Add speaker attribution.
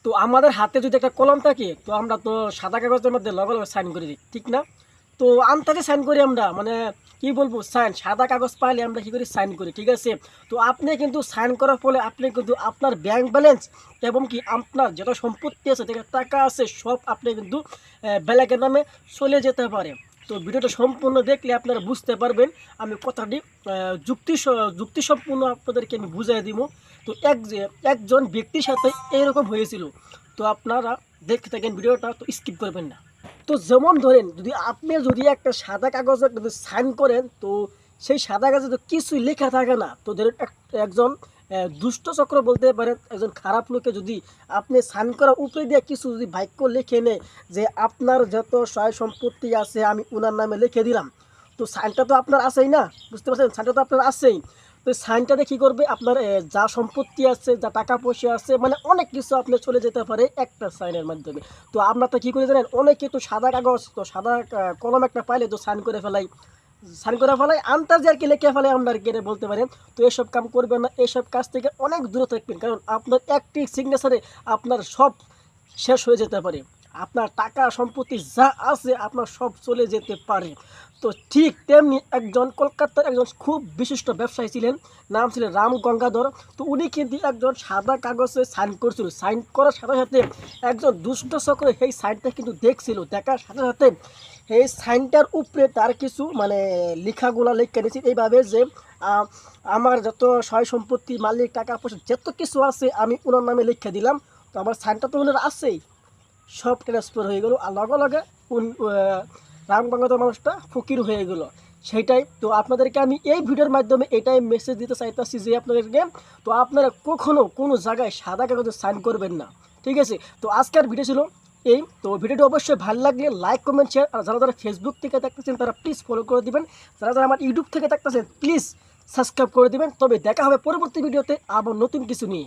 Speaker 1: তো আমাদের হাতে যদি একটা কলম থাকে তো আমরা তো সাদা কাগজের মধ্যে লগে লগে সাইন করে দিই, ঠিক না? তো আনতাজে সাইন করি আমরা, মানে কি বলবো, সাইন সাদা কাগজ পাইলে আমরা কি করি, সাইন করি, ঠিক আছে? তো আপনি কিন্তু সাইন করার ফলে আপনি কিন্তু আপনার ব্যাংক ব্যালেন্স এবং কি আপনার যত সম্পত্তি আছে, যেটা টাকা আছে, সব আপনি কিন্তু ব্যাংকের নামে চলে যেতে পারে। তো ভিডিওটা সম্পূর্ণ দেখলে আপনারা বুঝতে পারবেন আমি কথাটি যুক্তিসম্পূর্ণ আপনাদেরকে আমি বুঝিয়ে দিব। তো একজন ব্যক্তির সাথে এইরকম হয়েছিল। তো আপনারা দেখতে থাকেন ভিডিওটা, তো স্কিপ করবেন না। তো যেমন ধরেন, যদি একটা সাদা কাগজে যদি সাইন করেন, তো সেই সাদা কাগজে তো কিছুই লেখা থাকে না। তো ধরেন একজন দুষ্ট চক্র বলতে পারেন, একজন খারাপ লোকে যদি আপনি সাইন করার উপরে দিয়ে কিছু যদি বাক্য লিখে নেয় যে আপনার যত সয় সম্পত্তি আছে আমি ওনার নামে লিখে দিলাম, তো সাইনটা তো আপনার আছেই না, বুঝতে পারছেন? সাইনটা তো আপনার আছেই। তো সাইনটাতে কী করবে, আপনার যা সম্পত্তি আছে, যা টাকা পয়সা আছে, মানে অনেক কিছু আপনার চলে যেতে পারে একটা সাইনের মাধ্যমে। তো আমরা তো কী করে জানেন, অনেকে তো সাদা কাগজ, তো সাদা কলম একটা পাইলে তো সাইন করে ফেলাই, আন্তাজে আর কি লিখে ফেলাই আমরা আর কি এটা বলতে পারেন। তো এসব কাম করবেন না, এসব কাজ থেকে অনেক দূরে থাকবেন, কারণ আপনার একটি সিগনেচারে আপনার সব শেষ হয়ে যেতে পারে। আপনার টাকা সম্পত্তি যা আছে আপনার সব চলে যেতে পারে। তো ঠিক তেমনি একজন কলকাতার একজন খুব বিশিষ্ট ব্যবসায়ী ছিলেন, নাম ছিলেন রাম গঙ্গাধর। তো উনি কিন্তু একজন সাদা কাগজে সাইন করছিল, সাইন করার সাথে সাথে একজন দুষ্ট চক্র সেই সাইনটা কিন্তু দেখছিল, দেখার সাথে সাথে এই সাইনটার উপরে তার কিছু মানে লেখাগুলা লিখে নিয়েছি এইভাবে যে আমার যত সয় সম্পত্তি, মালিক, টাকা পয়সা যত কিছু আছে আমি ওনার নামে লিখে দিলাম। তো আমার সাইনটা তো ওনার আছেই, সব ট্রান্সফার হয়ে গেল, আর লগে লগে রামগঙ্গাধর মানুষটা ফকির হয়ে গেল। সেইটাই তো আপনাদেরকে আমি এই ভিডিওর মাধ্যমে এটাই মেসেজ দিতে চাইতেছি যে আপনাদেরকে, তো আপনারা কখনো কোনো জায়গায় সাদা কাগজে সাইন করবেন না, ঠিক আছে? তো আজকের ভিডিও ছিল এই। তো ভিডিওটি অবশ্যই ভালো লাগলে লাইক, কমেন্ট, শেয়ার, আর যারা যারা ফেসবুক থেকে দেখতেছেন তারা প্লিজ ফলো করে দিবেন, যারা যারা আমার ইউটিউব থেকে দেখতেছেন প্লিজ সাবস্ক্রাইব করে দিবেন। তবে দেখা হবে পরবর্তী ভিডিওতে আবার নতুন কিছু নিয়ে।